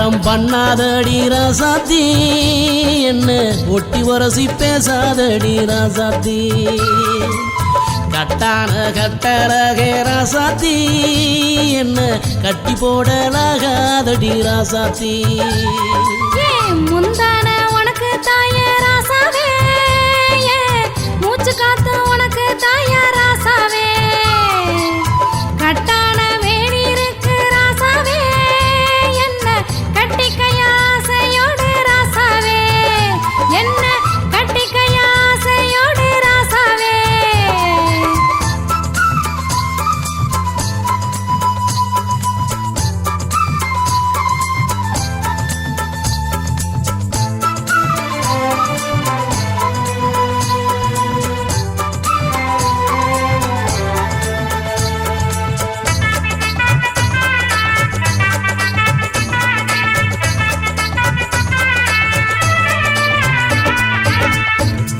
ஒட்டாரம் பண்ணாதடி ராசாத்தி என்ன ஒட்டி வரசி பேசாதடி ராசாத்தி கட்டான கட்டழகே ராசாத்தி என்ன கட்டி போடலாகாதடி ராசாத்தி முந்தான உனக்கு தாய ராசாவே மூச்சு காத்து உனக்கு தாய ராசாவே கட்டான வேணி இருக்கு ராசாவே என்ன கட்டிக்கையாசையோடு ராசாவே என்ன கட்டிக்கையாசையோடு ராசாவே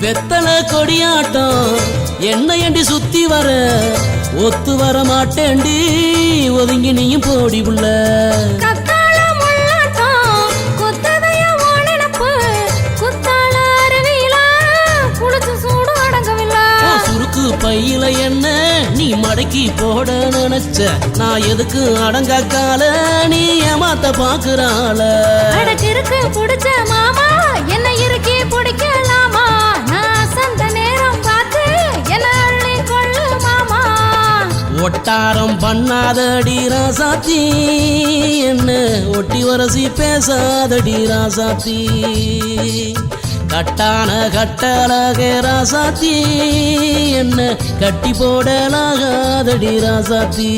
வெத்தல கொடியாட்டம் என்ன ஏண்டி சுத்தி வர ஒத்து வர மாட்டேண்டி ஒதுங்கி நீயும் போடி உள்ள சுருக்கு பையில என்ன நீ மடக்கி போட நினைச்ச நான் எதுக்கு அடங்காக்கால நீ ஏமாத்த பாக்குறாள இருக்கு புடிச்ச மாமா என்ன இருக்கி பிடிக்கலாமா நான் சந்த நேரம் பார்த்து என்ன அள்ளி கொள்ளு மாமா ஒட்டாரம் பண்ணாதடி ராசாத்தி என்ன ஒட்டி வரசி பேசாதடி ராசாத்தி கட்டான கட்டழகே ராசாத்தி என்ன கட்டி போடலாகாதடி ராசாத்தி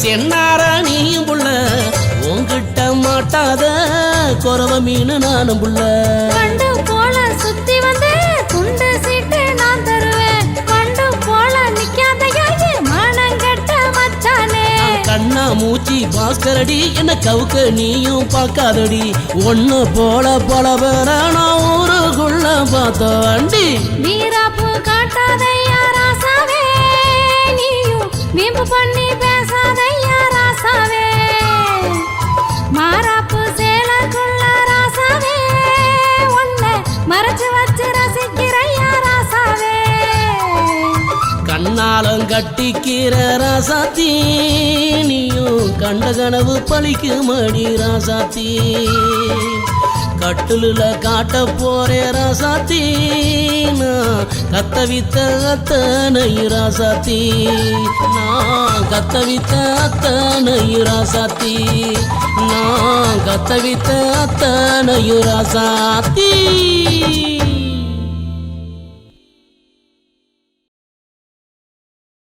சென்னார நீயும் புள்ள உங்கிட்ட மாட்டாத குறவ மீன் நானும் புள்ள கண்டு போல சுத்தி வந்து துண்டு சீட்டு நான் தருவேன் கண்டு போல நிக்காதையா மானங்கட்ட மச்சானே கண்ணா மூச்சி பாஸ்கரடி என்ன கவுக்க நீயும் பார்க்காதடி ஒன்னு போல பல நான் ஊருக்குள்ள பார்த்த வண்டி வீராப்பு காட்டாதையா ராசாவே நீயும் வீம்பு பண்ணி பேசாதையா ராசாவே மாறாப்பு சேலக்குள்ள ராசாவே உன்னை மறைச்சு வச்சு ரசிக்கிறையா ராசாவே கண்ணாலம் கட்டிக்கிற ராசாத்தி நீயும் கண்ட கனவு பழிக்குமடி ராசாத்தி கட்டுல காட்ட போறே ராசாத்தி நான் கத்தவித்த அத்தனை ராசாத்தி நான் கத்தவித்த அத்தனை ராசாத்தி நான் கத்தவித்த அத்தனை ராசாத்தி